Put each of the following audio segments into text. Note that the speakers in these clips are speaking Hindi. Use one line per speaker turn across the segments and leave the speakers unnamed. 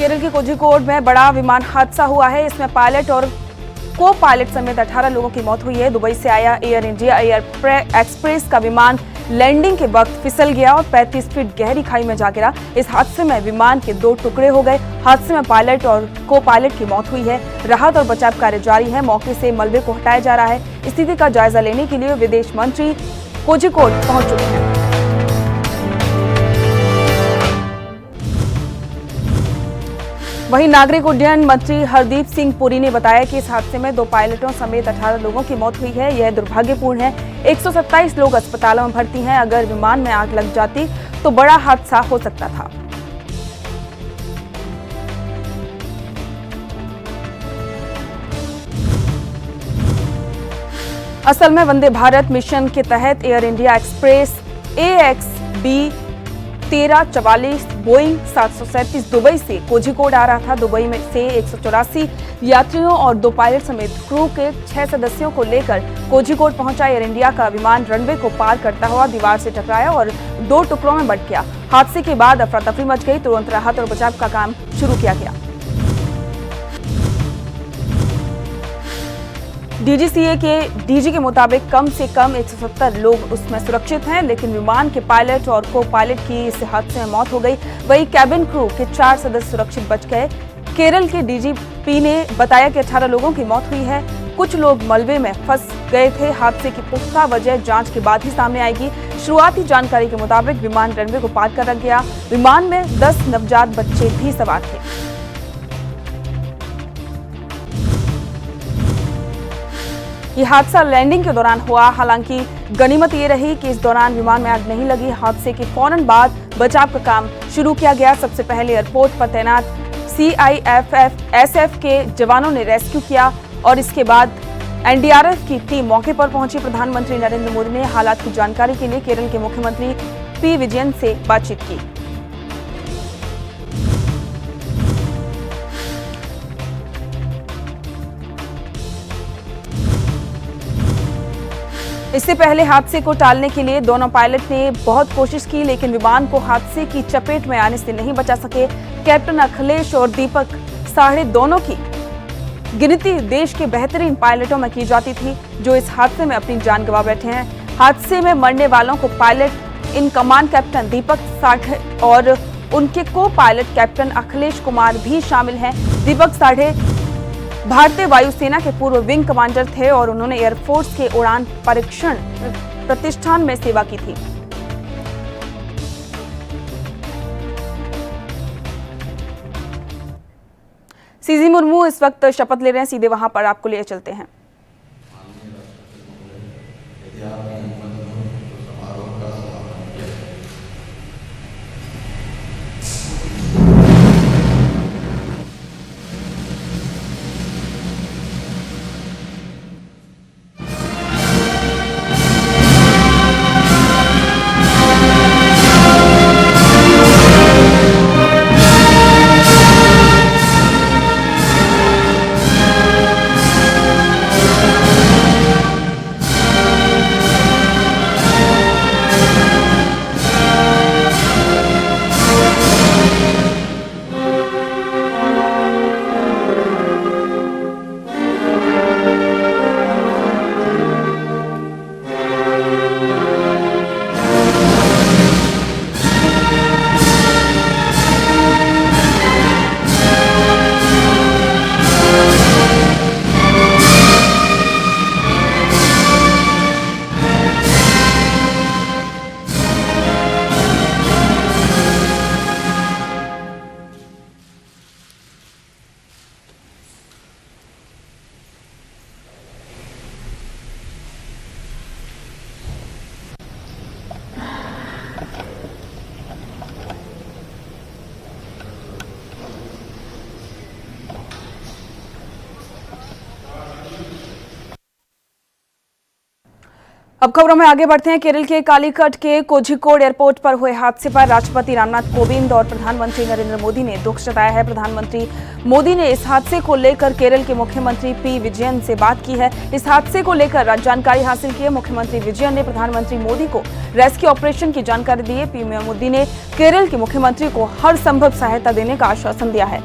केरल के कोझिकोड में बड़ा विमान हादसा हुआ है। इसमें पायलट और को पायलट समेत 18 लोगों की मौत हुई है। दुबई से आया एयर इंडिया एक्सप्रेस का विमान लैंडिंग के वक्त फिसल गया और 35 फीट गहरी खाई में जा गिरा। इस हादसे में विमान के 2 टुकड़े हो गए। हादसे में पायलट और को पायलट की मौत हुई है। राहत और बचाव कार्य जारी है। मौके से मलबे को हटाया जा रहा है। स्थिति का जायजा लेने के लिए विदेश मंत्री कोझिकोड पहुंच चुके हैं। वहीं नागरिक उड्डयन मंत्री हरदीप सिंह पुरी ने बताया कि इस हादसे में 2 पायलटों समेत 18 लोगों की मौत हुई है। यह दुर्भाग्यपूर्ण है। 127 लोग अस्पतालों में भर्ती हैं। अगर विमान में आग लग जाती तो बड़ा हादसा हो सकता था। असल में वंदे भारत मिशन के तहत air India express AXB 1344 Boeing 737 Dubai से कोझिकोड आ रहा था। दुबई में से 184 यात्रियों और 2 पायलट समेत क्रू के 6 सदस्यों को लेकर कोझिकोड पहुंचा। एयर इंडिया का विमान रनवे को पार करता हुआ दीवार से टकराया और 2 टुकड़ों में बंट गया। हादसे के बाद अफरा तफरी मच गई। तुरंत राहत और बचाव का काम शुरू किया गया। DGCA के DG के मुताबिक कम से कम 170 लोग उसमें सुरक्षित हैं, लेकिन विमान के पायलट और को पायलट की इस हादसे में मौत हो गई। वहीं कैबिन क्रू के 4 सदस्य सुरक्षित बच गए। केरल के DGP ने बताया कि 18 लोगों की मौत हुई है। कुछ लोग मलबे में फंस गए थे। हादसे की पुख्ता वजह जांच के बाद ही सामने आएगी। शुरुआती जानकारी के मुताबिक विमान रनवे को पार कर गया। विमान में 10 नवजात बच्चे भी सवार थे। ये हादसा लैंडिंग के दौरान हुआ। हालांकि गनीमत ये रही कि इस दौरान विमान में आग नहीं लगी। हादसे के फौरन बाद बचाव का काम शुरू किया गया। सबसे पहले एयरपोर्ट पर तैनात CIFF के जवानों ने रेस्क्यू किया और इसके बाद NDRF की टीम मौके पर पहुंची। प्रधानमंत्री नरेंद्र मोदी ने हालात की जानकारी के लिए केरल के मुख्यमंत्री P विजयन से बातचीत की। इससे पहले हादसे को टालने के लिए दोनों पायलट ने बहुत कोशिश की, लेकिन विमान को हादसे की चपेट में आने से नहीं बचा सके। कैप्टन अखिलेश और दीपक साढ़े दोनों की गिनती देश के बेहतरीन पायलटों में की जाती थी, जो इस हादसे में अपनी जान गंवा बैठे हैं। हादसे में मरने वालों को पायलट इन कमांड कैप्टन दीपक साढ़े और उनके को पायलट कैप्टन अखिलेश कुमार भी शामिल हैं। दीपक साढ़े भारतीय वायुसेना के पूर्व विंग कमांडर थे और उन्होंने एयरफोर्स के उड़ान परीक्षण प्रतिष्ठान में सेवा की थी। CG मुर्मू इस वक्त शपथ ले रहे हैं। सीधे वहां पर आपको ले चलते हैं। अब खबरों में आगे बढ़ते हैं। केरल के कालीकट के कोझिकोड एयरपोर्ट पर हुए हादसे पर राष्ट्रपति रामनाथ कोविंद और प्रधानमंत्री नरेंद्र मोदी ने दुख जताया है। प्रधानमंत्री मोदी ने इस हादसे को लेकर केरल के मुख्यमंत्री P विजयन से बात की है। इस हादसे को लेकर जानकारी हासिल की है। मुख्यमंत्री विजयन ने प्रधानमंत्री मोदी को रेस्क्यू ऑपरेशन की जानकारी दी है। पीएम मोदी ने केरल के मुख्यमंत्री को हर संभव सहायता देने का आश्वासन दिया है।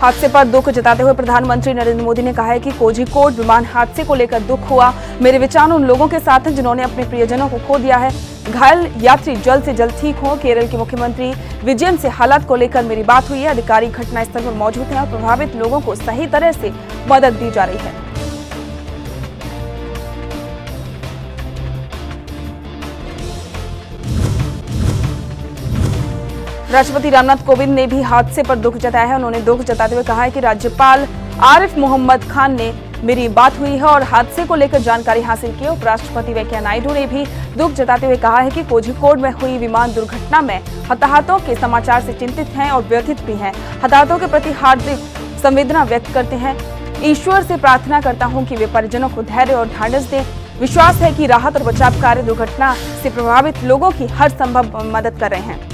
हादसे पर दुख जताते हुए प्रधानमंत्री नरेंद्र मोदी ने कहा है कि कोझिकोड विमान हादसे को लेकर दुख हुआ। मेरे विचार उन लोगों के साथ हैं जिन्होंने अपने प्रियजनों को खो दिया है। घायल यात्री जल्द से जल्द ठीक हों। केरल के मुख्यमंत्री विजयन से हालात को लेकर मेरी बात हुई है। अधिकारी घटनास्थल पर मौजूद हैं और प्रभावित लोगों को सही तरह से मदद दी जा रही है। राष्ट्रपति रामनाथ कोविंद ने भी हादसे पर दुख जताया है। उन्होंने दुख जताते हुए कहा है कि राज्यपाल आरिफ मोहम्मद खान ने मेरी बात हुई है और हादसे को लेकर जानकारी हासिल की। उपराष्ट्रपति वेंकैया नायडू ने भी दुख जताते हुए कहा है कि कोझिकोड में हुई विमान दुर्घटना में हताहतों के समाचार से चिंतित हैं और व्यथित भी हैं। हताहतों के प्रति हार्दिक संवेदना व्यक्त करते हैं। ईश्वर से प्रार्थना करता हूं कि वे परिजनों को धैर्य और ढांढस दें। विश्वास है कि राहत और बचाव कार्य दुर्घटना से प्रभावित लोगों की हर संभव मदद कर रहे हैं।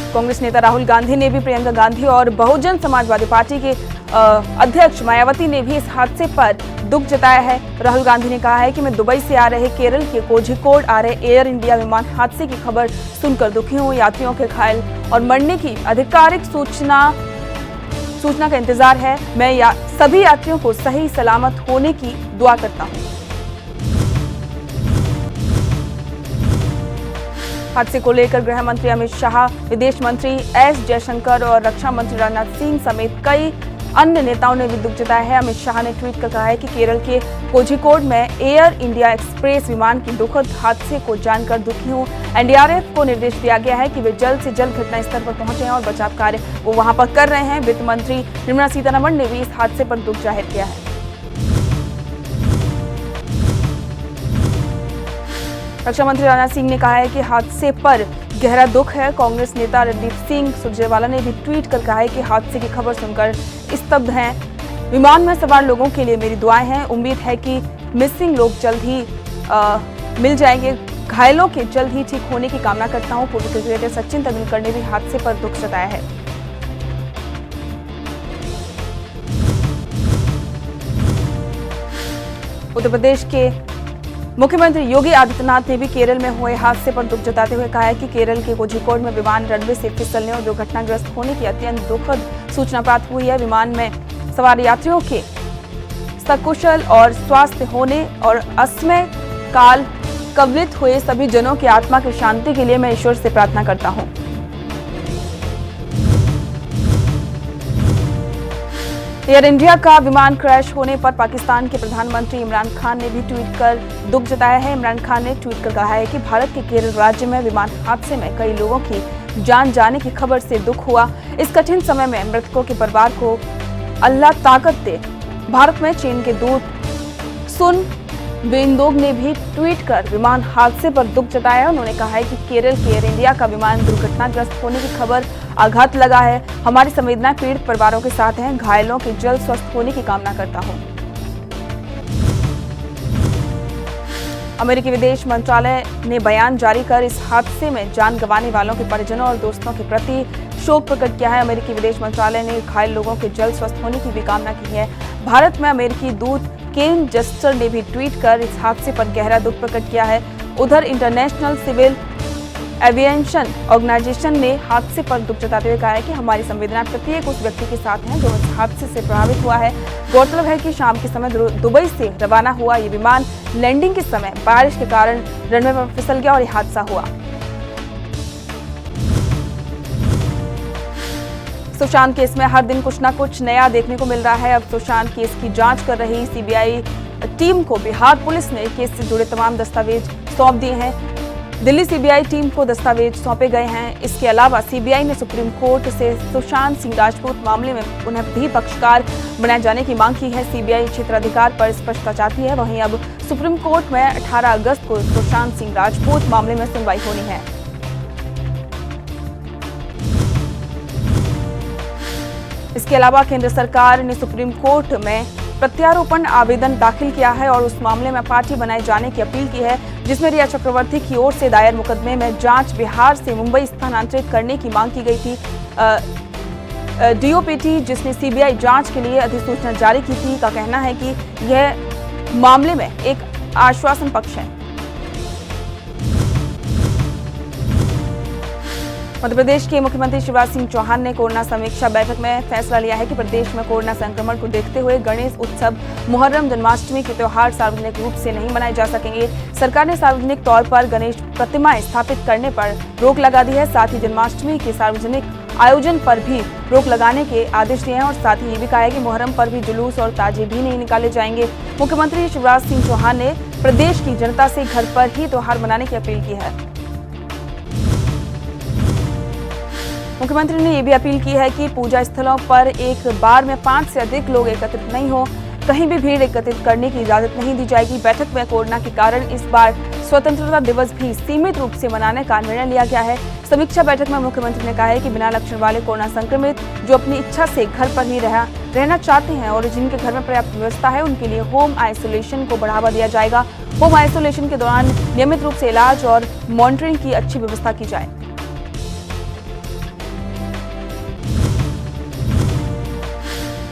कांग्रेस नेता राहुल गांधी ने भी प्रियंका गांधी और बहुजन समाजवादी पार्टी के अध्यक्ष मायावती ने भी इस हादसे पर दुख जताया है। राहुल गांधी ने कहा है कि मैं दुबई से आ रहे केरल के कोझिकोड आ रहे एयर इंडिया विमान हादसे की खबर सुनकर दुखी हूं। यात्रियों के घायल और मरने की आधिकारिक सूचना का इंतजार है। मैं सभी यात्रियों को सही सलामत होने की दुआ करता हूं। हादसे को लेकर गृह मंत्री अमित शाह, विदेश मंत्री एस जयशंकर और रक्षा मंत्री राजनाथ सिंह समेत कई अन्य नेताओं ने भी दुख जताया है। अमित शाह ने ट्वीट कर कहा है कि केरल के कोझिकोड में एयर इंडिया एक्सप्रेस विमान की दुखद हादसे को जानकर दुखी हूं। एनडीआरएफ को निर्देश दिया गया है कि वे जल्द से जल्द घटनास्थल पर पहुंचे और बचाव कार्य वो वहां पर कर रहे हैं। वित्त मंत्री निर्मला सीतारमण ने भी इस हादसे पर दुख जाहिर किया है। रक्षा मंत्री राजनाथ सिंह ने कहा है कि हादसे पर गहरा दुख है। कांग्रेस नेता रणदीप सिंह सुरजेवाला ने भी ट्वीट कर कहा है कि हादसे की खबर सुनकर स्तब्ध हैं। विमान में सवार लोगों के लिए मेरी दुआएं हैं। उम्मीद है कि मिसिंग लोग जल्द ही मिल जाएंगे। घायलों के जल्द ही ठीक होने की कामना करता हूं। पूर्व क्रिकेटर सचिन तेंदुलकर ने भी हादसे पर दुख जताया है। उत्तर प्रदेश के मुख्यमंत्री योगी आदित्यनाथ ने भी केरल में हुए हादसे पर दुख जताते हुए कहा है कि केरल के कोझिकोड में विमान रनवे से फिसलने और दुर्घटनाग्रस्त होने की अत्यंत दुखद सूचना प्राप्त हुई है। विमान में सवार यात्रियों के सकुशल और स्वास्थ्य होने और असमय काल कवलित हुए सभी जनों की आत्मा की शांति के लिए मैं ईश्वर से प्रार्थना करता हूं। एयर इंडिया का विमान क्रैश होने पर पाकिस्तान के प्रधानमंत्री इमरान खान ने भी ट्वीट कर दुख जताया है। इमरान खान ने ट्वीट कर कहा है कि भारत के केरल राज्य में विमान हादसे में कई लोगों की जान जाने की खबर से दुख हुआ। इस कठिन समय में मृतकों के परिवार को अल्लाह ताकत दे। भारत में चीन के दूत सुन वेंदोग ने भी ट्वीट कर विमान हादसे पर दुख जताया। उन्होंने कहा है कि केरल के एयर इंडिया का विमान दुर्घटनाग्रस्त होने की खबर आघात लगा है। हमारी संवेदना पीड़ित परिवारों के साथ हैं। घायलों के जल्द स्वस्थ होने की कामना करता हूं। अमेरिकी विदेश मंत्रालय ने बयान जारी कर इस हादसे में जान गंवाने वालों के परिजनों और दोस्तों के प्रति शोक प्रकट किया है। अमेरिकी विदेश मंत्रालय ने घायल लोगों के जल्द स्वस्थ होने की भी कामना की है। भारत में अमेरिकी दूत केन जस्टर ने भी ट्वीट कर इस हादसे पर गहरा दुख प्रकट किया है। उधर इंटरनेशनल सिविल एविएशन ऑर्गेनाइजेशन ने हादसे पर दुख जताते हुए कहा है कि हमारी संवेदना प्रत्येक उस व्यक्ति के साथ है जो इस हादसे से प्रभावित हुआ है। गौरतलब है कि शाम के समय दुबई से रवाना हुआ ये विमान लैंडिंग के समय बारिश के कारण रनवे पर फिसल गया और यह हादसा हुआ। सुशांत केस में हर दिन कुछ न कुछ नया देखने को मिल रहा है। अब सुशांत केस की जांच कर रही सीबीआई टीम को बिहार पुलिस ने केस से जुड़े तमाम दस्तावेज सौंप दिए हैं। दिल्ली सीबीआई टीम को दस्तावेज सौंपे गए हैं। इसके अलावा सीबीआई ने सुप्रीम कोर्ट से सुशांत सिंह राजपूत मामले में उन्हें भी पक्षकार बनाए जाने की मांग की है। सीबीआई क्षेत्राधिकार पर स्पष्टता चाहती है। वहीं अब सुप्रीम कोर्ट में 18 अगस्त को सुशांत सिंह राजपूत मामले में सुनवाई होनी है। इसके अलावा केंद्र सरकार ने सुप्रीम कोर्ट में प्रत्यारोपण आवेदन दाखिल किया है और उस मामले में पार्टी बनाए जाने की अपील की है, जिसमें रिया चक्रवर्ती की ओर से दायर मुकदमे में जांच बिहार से मुंबई स्थानांतरित करने की मांग की गई थी। डीओपीटी, जिसने सीबीआई जांच के लिए अधिसूचना जारी की थी, का कहना है कि यह मामले में एक आश्वासन पक्ष है। मध्य प्रदेश के मुख्यमंत्री शिवराज सिंह चौहान ने कोरोना समीक्षा बैठक में फैसला लिया है कि प्रदेश में कोरोना संक्रमण को देखते हुए गणेश उत्सव, मुहर्रम, जन्माष्टमी के त्योहार सार्वजनिक रूप से नहीं मनाए जा सकेंगे। सरकार ने सार्वजनिक तौर पर गणेश प्रतिमाएं स्थापित करने पर रोक लगा दी है। साथ ही जन्माष्टमी के सार्वजनिक आयोजन पर भी रोक लगाने के आदेश दिए हैं और साथ ही ये भी कहा है कि मुहर्रम पर भी जुलूस और ताजिए भी नहीं निकाले जाएंगे। मुख्यमंत्री शिवराज सिंह चौहान ने प्रदेश की जनता से घर पर ही त्योहार मनाने की अपील की है। मुख्यमंत्री ने ये भी अपील की है कि पूजा स्थलों पर एक बार में 5 से अधिक लोग एकत्रित नहीं हो, कहीं भी भीड़ एकत्रित करने की इजाजत नहीं दी जाएगी। बैठक में कोरोना के कारण इस बार स्वतंत्रता दिवस भी सीमित रूप से मनाने का निर्णय लिया गया है। समीक्षा बैठक में मुख्यमंत्री ने कहा है कि बिना लक्षण वाले कोरोना संक्रमित जो अपनी इच्छा से घर पर ही रहना चाहते हैं और जिनके घर में पर्याप्त व्यवस्था है, उनके लिए होम आइसोलेशन को बढ़ावा दिया जाएगा। होम आइसोलेशन के दौरान नियमित रूप से इलाज और मॉनिटरिंग की अच्छी व्यवस्था की जाए।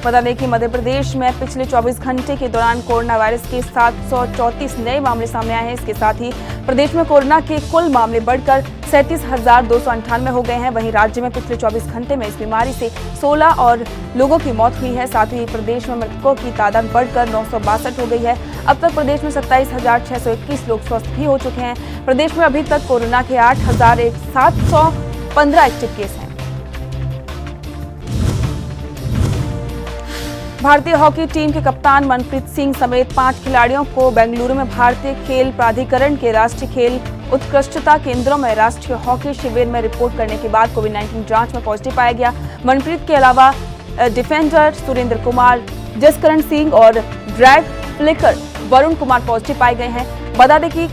बता दें कि मध्य प्रदेश में पिछले 24 घंटे के दौरान कोरोना वायरस के 734 नए मामले सामने आए हैं। इसके साथ ही प्रदेश में कोरोना के कुल मामले बढ़कर 37,298 हो गए हैं। वहीं राज्य में पिछले 24 घंटे में इस बीमारी से 16 और लोगों की मौत हुई है। साथ ही प्रदेश में मृतकों की तादाद बढ़कर 962 हो गई है। अब तक प्रदेश में 27,621 लोग स्वस्थ भी हो चुके हैं। प्रदेश में अभी तक कोरोना के 8,715 एक्टिव केस हैं। भारतीय हॉकी टीम के कप्तान मनप्रीत सिंह समेत 5 खिलाड़ियों को बेंगलुरु में भारतीय खेल प्राधिकरण के राष्ट्रीय खेल उत्कृष्टता केंद्रों में राष्ट्रीय हॉकी शिविर में रिपोर्ट करने के बाद कोविड-19 जांच में पॉजिटिव पाया गया। मनप्रीत के अलावा डिफेंडर सुरेंद्र कुमार, जसकरण सिंह और drag flicker Varun Kumar positive पाए गए हैं। बता दें कि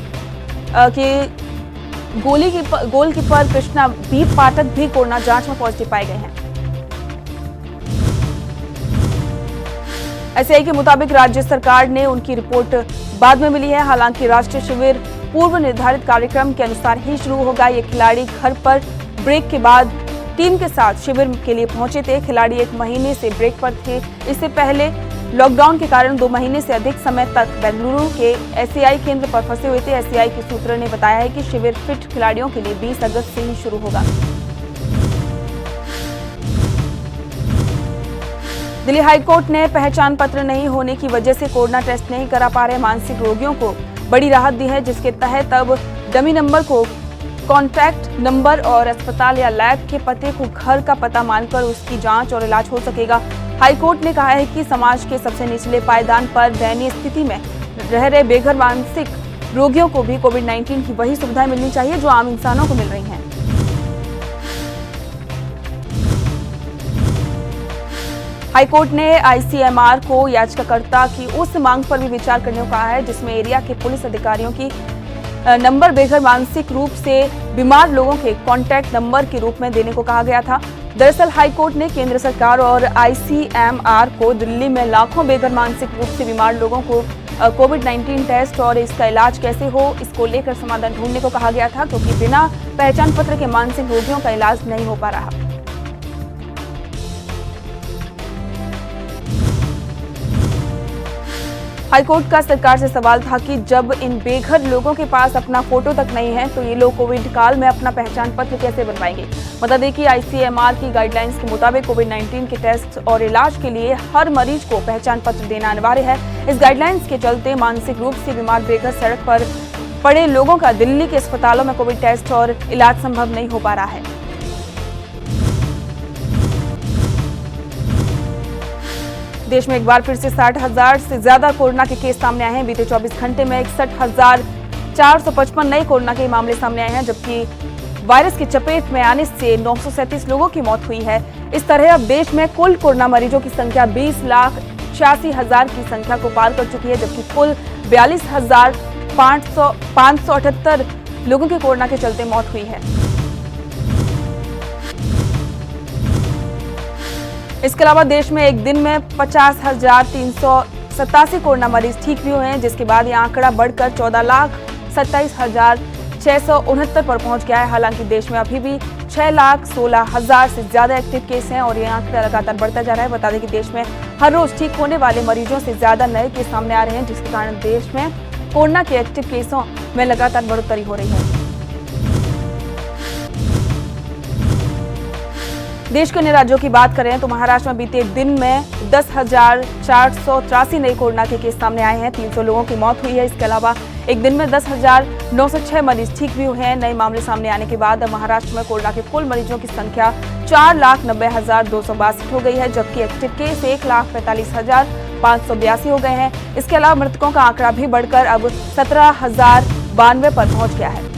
गोलकीपर कृष्णा बी पाठक भी कोरोना जांच में पॉजिटिव पाए गए हैं। एसआई के मुताबिक राज्य सरकार ने उनकी रिपोर्ट बाद में मिली है। हालांकि राष्ट्रीय शिविर पूर्व निर्धारित कार्यक्रम के अनुसार ही शुरू होगा। ये खिलाड़ी घर पर ब्रेक के बाद टीम के साथ शिविर के लिए पहुंचे थे। खिलाड़ी 1 महीने से ब्रेक पर थे। इससे पहले लॉकडाउन के कारण 2 महीने से अधिक समय तक बेंगलुरु के एसआई केंद्र पर फंसे हुए थे। एसआई के सूत्र ने बताया है कि शिविर फिट खिलाड़ियों के लिए 20 अगस्त से ही शुरू होगा। दिल्ली हाईकोर्ट ने पहचान पत्र नहीं होने की वजह से कोरोना टेस्ट नहीं करा पा रहे मानसिक रोगियों को बड़ी राहत दी है, जिसके तहत अब डमी नंबर को कॉन्टैक्ट नंबर और अस्पताल या लैब के पते को घर का पता मानकर उसकी जांच और इलाज हो सकेगा। हाईकोर्ट ने कहा है कि समाज के सबसे निचले पायदान पर दयनीय स्थिति में रह रहे बेघर मानसिक रोगियों को भी कोविड-19 की वही सुविधाएं मिलनी चाहिए जो आम इंसानों को मिल रही हैं। हाईकोर्ट ने आईसीएमआर को याचिकाकर्ता की उस मांग पर भी विचार करने को कहा है जिसमें एरिया के पुलिस अधिकारियों की नंबर बेघर मानसिक रूप से बीमार लोगों के कॉन्टैक्ट नंबर के रूप में देने को कहा गया था। दरअसल हाईकोर्ट ने केंद्र सरकार और आईसीएमआर को दिल्ली में लाखों बेघर मानसिक रूप से बीमार लोगों को कोविड-19 टेस्ट और इसका इलाज कैसे हो, इसको लेकर समाधान ढूंढने को कहा गया था, क्योंकि बिना पहचान पत्र के मानसिक रोगियों का इलाज नहीं हो पा रहा। हाईकोर्ट का सरकार से सवाल था कि जब इन बेघर लोगों के पास अपना फोटो तक नहीं है तो ये लोग कोविड काल में अपना पहचान पत्र कैसे बनवाएंगे। बता दें कि आईसीएमआर की गाइडलाइंस के मुताबिक कोविड-19 के टेस्ट और इलाज के लिए हर मरीज को पहचान पत्र देना अनिवार्य है। इस गाइडलाइंस के चलते मानसिक रूप से बीमार बेघर सड़क पर पड़े लोगों का दिल्ली के अस्पतालों में कोविड टेस्ट और इलाज संभव नहीं हो पा रहा है। देश में एक बार फिर से 60,000 से ज्यादा कोरोना के केस सामने आए हैं। बीते 24 घंटे में 61,455 नए कोरोना के मामले सामने आए हैं, जबकि वायरस की चपेट में आने से 937 लोगों की मौत हुई है। इस तरह अब देश में कुल कोरोना मरीजों की संख्या 20,86,000 की संख्या को पार कर चुकी है, जबकि कुल 42,578 लोगों की कोरोना के चलते मौत हुई है। इसके अलावा देश में एक दिन में 50,387 कोरोना मरीज ठीक भी हुए हैं, जिसके बाद यह आंकड़ा बढ़कर 14,27,669 पर पहुंच गया है। हालांकि देश में अभी भी 6,16,000 से ज्यादा एक्टिव केस हैं और यह आंकड़ा लगातार बढ़ता जा रहा है। बता दें कि देश में हर रोज ठीक होने वाले मरीजों से ज्यादा नए केस सामने आ रहे हैं, जिसके कारण देश में कोरोना के एक्टिव केसों में लगातार बढ़ोतरी हो रही है। देश के अन्य राज्यों की बात करें तो महाराष्ट्र में बीते दिन में 10,483 नए कोरोना के केस सामने आए हैं। 300 लोगों की मौत हुई है। इसके अलावा एक दिन में 10,906 मरीज ठीक भी हुए हैं। नए मामले सामने आने के बाद महाराष्ट्र में कोरोना के कुल मरीजों की संख्या 4,90,262 हो गई है, जबकि एक्टिव केस 1,45,582 हो गए हैं। इसके अलावा मृतकों का आंकड़ा भी बढ़कर अब 17,092 पर पहुंच गया है।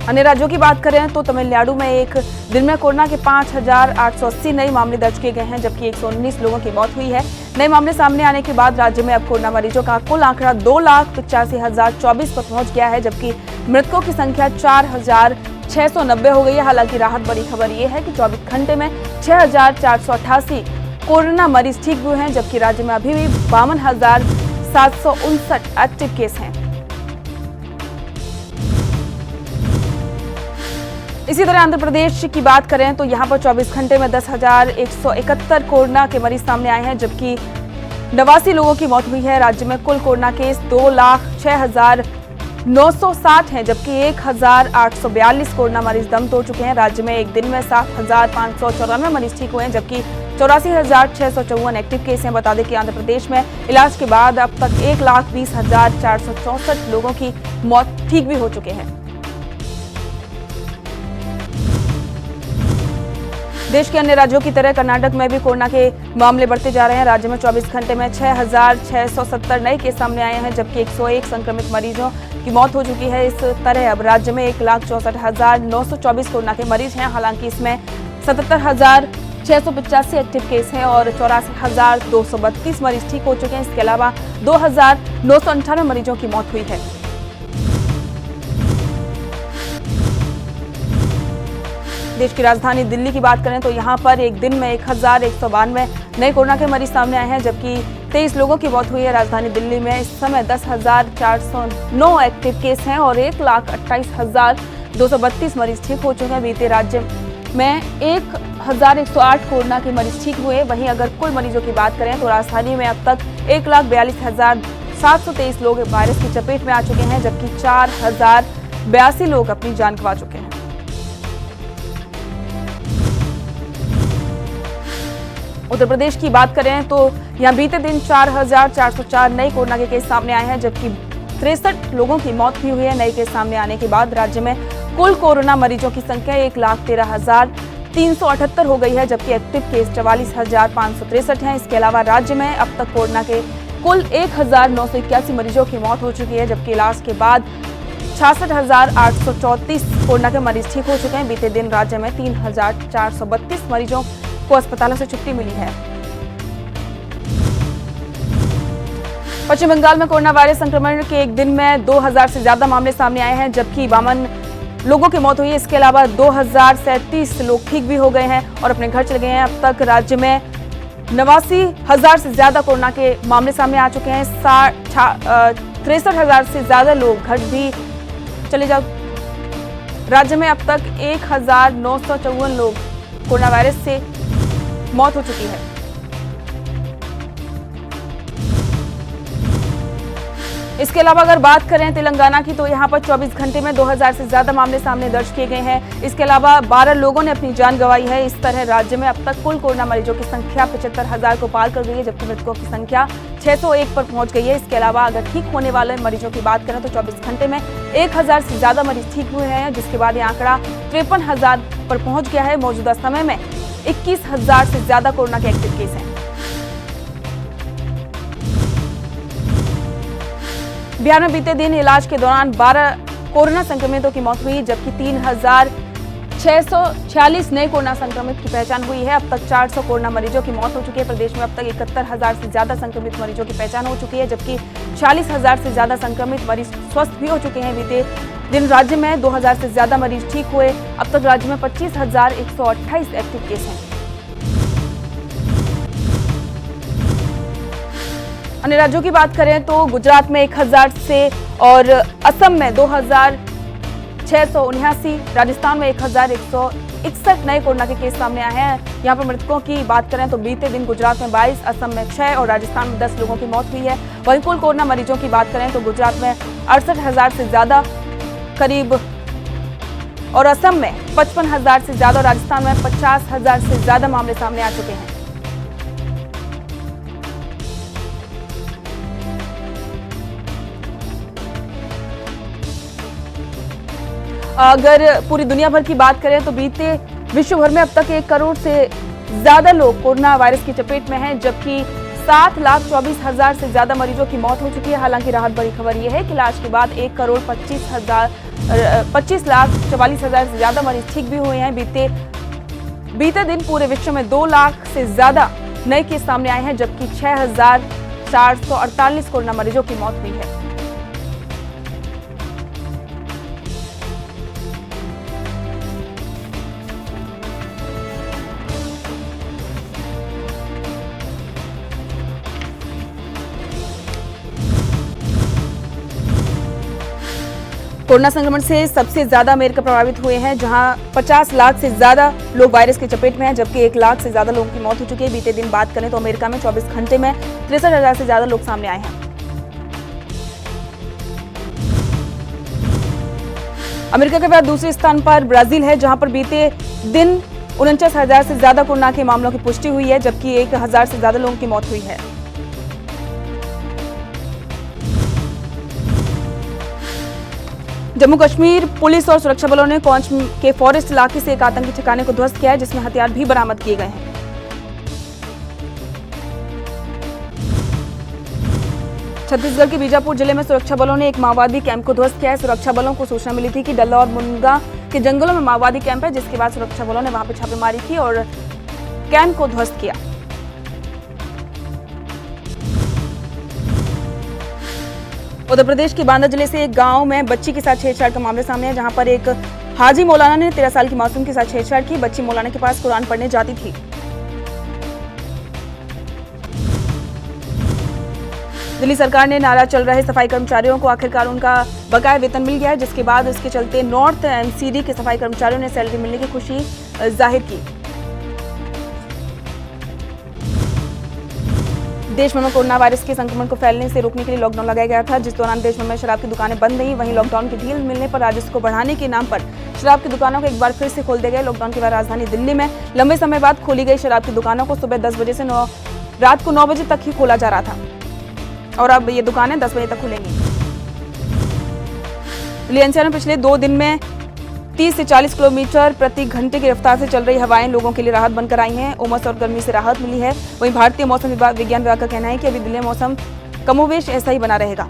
अन्य राज्यों की बात करें तो तमिलनाडु में एक दिन में कोरोना के 5,880 नए मामले दर्ज किए गए हैं, जबकि 119 लोगों की मौत हुई है। नए मामले सामने आने के बाद राज्य में अब कोरोना मरीजों का कुल आंकड़ा 2,85,024 पर पहुंच गया है, जबकि मृतकों की संख्या 4,690 हो गई है। हालांकि राहत भरी खबर यह है कि 24 घंटे में 6,488 कोरोना मरीज ठीक हुए हैं, जबकि राज्य में अभी भी 52,759 एक्टिव केस हैं। इसी तरह आंध्र प्रदेश की बात करें तो यहां पर 24 घंटे में 10,171 कोरोना के मरीज सामने आए हैं, जबकि 89 लोगों की मौत हुई है। राज्य में कुल कोरोना केस 2,06,960 हैं, जबकि 1,842 कोरोना मरीज दम तोड़ चुके हैं। राज्य में एक दिन में 7,594 मरीज ठीक हुए हैं, जबकि 84,654 एक्टिव केस हैं। बता दें कि आंध्र प्रदेश में इलाज के बाद अब तक 1,20,464 लोगों की मौत ठीक भी हो चुके हैं। देश के अन्य राज्यों की तरह कर्नाटक में भी कोरोना के मामले बढ़ते जा रहे हैं। राज्य में 24 घंटे में 6,670 नए केस सामने आए हैं, जबकि 101 संक्रमित मरीजों की मौत हो चुकी है। इस तरह अब राज्य में 1,64,924 कोरोना के मरीज हैं। हालांकि इसमें 77,685 एक्टिव केस हैं और 84,232 मरीज ठीक हो चुके हैं। इसके अलावा 2,998 मरीजों की मौत हुई है। देश की राजधानी दिल्ली की बात करें तो यहां पर एक दिन में 1,192 नए कोरोना के मरीज सामने आए हैं, जबकि 23 लोगों की मौत हुई है। राजधानी दिल्ली में इस समय 10,409 एक्टिव केस हैं और 1,28,232 मरीज ठीक हो चुके हैं। बीते राज्य में 1,108 कोरोना के मरीज ठीक हुए। वहीं अगर कुल मरीजों की बात करें तो राजधानी में अब तक 1,42,723 लोग वायरस की चपेट में आ चुके हैं, जबकि 4,082 लोग अपनी जान गंवा चुके हैं। उत्तर प्रदेश की बात करें तो यहां बीते दिन 4,404 नए कोरोना के केस सामने आए हैं, जबकि 63 लोगों की मौत भी हुई है। नए केस सामने आने के बाद राज्य में कुल कोरोना मरीजों की संख्या 1,13,378 हो गई है, जबकि एक्टिव केस 44,563 हैं। इसके अलावा राज्य में अब तक कोरोना के कुल 1,981 मरीजों की मौत हो चुकी है, जबकि इलाज के बाद 66,834 कोरोना के मरीज ठीक हो चुके हैं। बीते दिन राज्य में 3,432 मरीजों को अस्पतालों से छुट्टी मिली है। पश्चिम बंगाल में कोरोना वायरस संक्रमण के एक दिन में 2,000 से ज्यादा मामले सामने आए हैं, जबकि 52 लोगों की मौत हुई है। इसके अलावा 2,037 लोग ठीक भी हो गए हैं और अपने घर चले गए हैं। अब तक राज्य में 89,000 से ज्यादा कोरोना के मामले सामने आ चुके हैं। 63,000 से ज्यादा लोग घर भी चले जा। राज्य में अब तक 1,954 लोग कोरोना वायरस से मौत हो चुकी है। इसके अलावा अगर बात करें तेलंगाना की तो यहां पर 24 घंटे में 2,000 से ज्यादा मामले सामने दर्ज किए गए हैं। इसके अलावा 12 लोगों ने अपनी जान गंवाई है। इस तरह राज्य में अब तक कुल कोरोना मरीजों की संख्या 75,000 को पार कर गई है, जबकि मृतकों की संख्या 601 पर पहुंच गई है। इसके अलावा अगर ठीक होने वाले मरीजों की बात करें तो 24 घंटे में 1,000 से ज्यादा मरीज ठीक हुए हैं, जिसके बाद यह आंकड़ा 53,000 पर पहुंच गया है। मौजूदा समय में 21,000 से ज्यादा कोरोना के एक्टिव केस हैं। बिहार में बीते दिन इलाज के दौरान 12 कोरोना संक्रमितों की मौत हुई, जबकि 3,646 नए कोरोना संक्रमित की पहचान हुई है। अब तक 400 कोरोना मरीजों की मौत हो चुकी है। प्रदेश में अब तक 71,000 से ज्यादा संक्रमित मरीजों की पहचान हो चुकी है, जबकि 40,000 से ज्यादा संक्रमित मरीज स्वस्थ भी हो चुके हैं। बीते दिन राज्य में 2,000 से ज्यादा मरीज ठीक हुए। अब तक राज्य में 25,128 एक्टिव केस हैं। अन्य राज्यों की बात करें तो गुजरात में 1,000 से और असम में 2,679, राजस्थान में 1,161 नए कोरोना के केस सामने आए हैं। यहां पर मृतकों की बात करें तो बीते दिन गुजरात में 22, असम में 6 और राजस्थान में 10 लोगों की मौत हुई है। वहीं कुल कोरोना मरीजों की बात करें तो गुजरात में 68,000 से ज्यादा, करीब और असम में 55,000 से ज्यादा और राजस्थान में 50,000 से ज्यादा मामले सामने आ चुके हैं। अगर पूरी दुनिया भर की बात करें तो बीते विश्व भर में अब तक 1 करोड़ से ज्यादा लोग कोरोना वायरस की चपेट में हैं, जबकि 7,24,000 से ज्यादा मरीजों की मौत हो चुकी है। हालांकि राहत भरी खबर यह है कि इलाज के बाद 1,25,44,000 से ज्यादा मरीज ठीक भी हुए हैं। बीते दिन पूरे विश्व में 2 लाख से ज्यादा नए केस सामने आए हैं, जबकि 6,448 कोरोना मरीजों की मौत हुई है। कोरोना संक्रमण से सबसे ज्यादा अमेरिका प्रभावित हुए हैं, जहां 50 लाख से ज्यादा लोग वायरस की चपेट में हैं, जबकि 1 लाख से ज्यादा लोगों की मौत हो चुकी है। बीते दिन बात करें तो अमेरिका में 24 घंटे में 63,000 से ज्यादा लोग सामने आए हैं। अमेरिका के बाद दूसरे स्थान पर ब्राजील है, जहां पर बीते दिन 49,000 से ज्यादा कोरोना के मामलों की पुष्टि हुई है, जबकि 1,000 से ज्यादा लोगों की मौत हुई है। जम्मू कश्मीर पुलिस और सुरक्षा बलों ने कौंच के फॉरेस्ट इलाके से एक आतंकी ठिकाने को ध्वस्त किया है, जिसमें हथियार भी बरामद किए गए हैं। छत्तीसगढ़ के बीजापुर जिले में सुरक्षा बलों ने एक माओवादी कैंप को ध्वस्त किया है। सुरक्षा बलों को सूचना मिली थी कि डल्ला और मुनगा के जंगलों में माओवादी कैंप है, जिसके बाद सुरक्षा बलों ने वहां पर छापेमारी की और कैंप को ध्वस्त किया। उत्तर प्रदेश के बांदा जिले से एक गांव में बच्ची के साथ छेड़छाड़ का मामला सामने है, जहां पर एक हाजी मौलाना ने 13 साल की मासूम के साथ छेड़छाड़ की। बच्ची मौलाना के पास कुरान पढ़ने जाती थी। दिल्ली सरकार ने नाराज चल रहे सफाई कर्मचारियों को आखिरकार उनका बकाया वेतन मिल गया है, जिसके बाद इसके चलते नॉर्थ एमसीडी के सफाई कर्मचारियों ने सैलरी मिलने की खुशी जाहिर की। देश भर में कोरोना वायरस के संक्रमण को फैलने से रोकने के लिए लॉकडाउन लगाया गया था, जिस दौरान देश भर में शराब की दुकानें बंद रहीं। वहीं लॉकडाउन की ढील मिलने पर राजस्व को बढ़ाने के नाम पर शराब की दुकानों को एक बार फिर से खोल दिया गया। लॉकडाउन के बाद राजधानी दिल्ली में लंबे समय बाद खोली गई शराब की दुकानों को सुबह 10 बजे से रात को 9 बजे तक ही खोला जा रहा था, और अब ये दुकानें 10 बजे तक खुलेंगी। दिल्ली एनसीआर में पिछले 2 दिन में 30 से 40 किलोमीटर प्रति घंटे की रफ्तार से चल रही हवाएं लोगों के लिए राहत बनकर आई हैं। उमस और गर्मी से राहत मिली है। वहीं भारतीय मौसम विज्ञान विभाग का कहना है कि अभी दिल्ली में मौसम कमोवेश ऐसा ही बना रहेगा।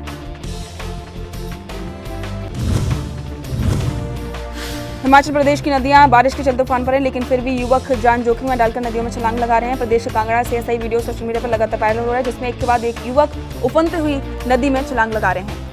हिमाचल प्रदेश की नदियां बारिश के चलते उफान पर हैं, लेकिन फिर भी युवक जान जोखिम में डालकर नदियों में छलांग लगा रहे हैं। प्रदेश के कांगड़ा से ऐसा ही वीडियो सोशल मीडिया पर लगातार वायरल हो रहा है, जिसमें एक के बाद एक युवक उफनती हुई नदी में छलांग लगा रहे हैं।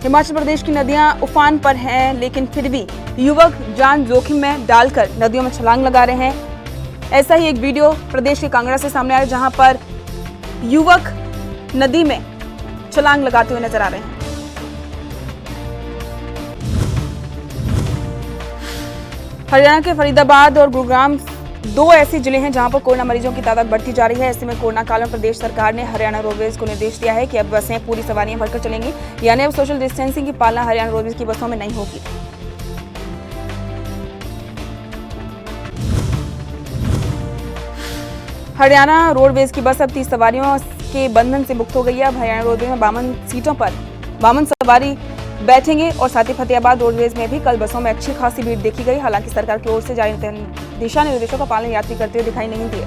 हिमाचल प्रदेश की नदियां उफान पर हैं, लेकिन फिर भी युवक जान जोखिम में डालकर नदियों में छलांग लगा रहे हैं। ऐसा ही एक वीडियो प्रदेश के कांगड़ा से सामने आया, जहां पर युवक नदी में छलांग लगाते हुए नजर आ रहे हैं। हरियाणा के फरीदाबाद और गुरुग्राम 2 ऐसे जिले हैं जहां पर कोरोना मरीजों की तादाद बढ़ती जा रही है। ऐसे में कोरोना काल में प्रदेश सरकार ने हरियाणा रोडवेज को निर्देश दिया है कि अब बसें पूरी सवारियां भरकर चलेंगी, यानी अब सोशल डिस्टेंसिंग की पालना हरियाणा रोडवेज की बसों में नहीं होगी। हरियाणा रोडवेज की बस अब 30 सवारियों के बंधन से मुक्त हो गई है। अब हरियाणा रोडवेज में 52 सीटों पर 52 सवारी बैठेंगे और साथ ही फतेहाबाद रोडवेज में भी कल बसों में अच्छी खासी भीड़ देखी गई। हालांकि सरकार की ओर से जारी दिशा निर्देशों का पालन यात्री करते हुए दिखाई नहीं दिए।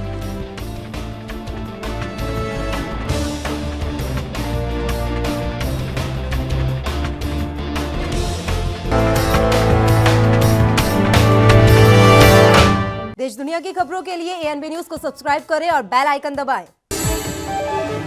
देश दुनिया की खबरों के लिए ANB न्यूज को सब्सक्राइब करें और बेल आइकन दबाएं।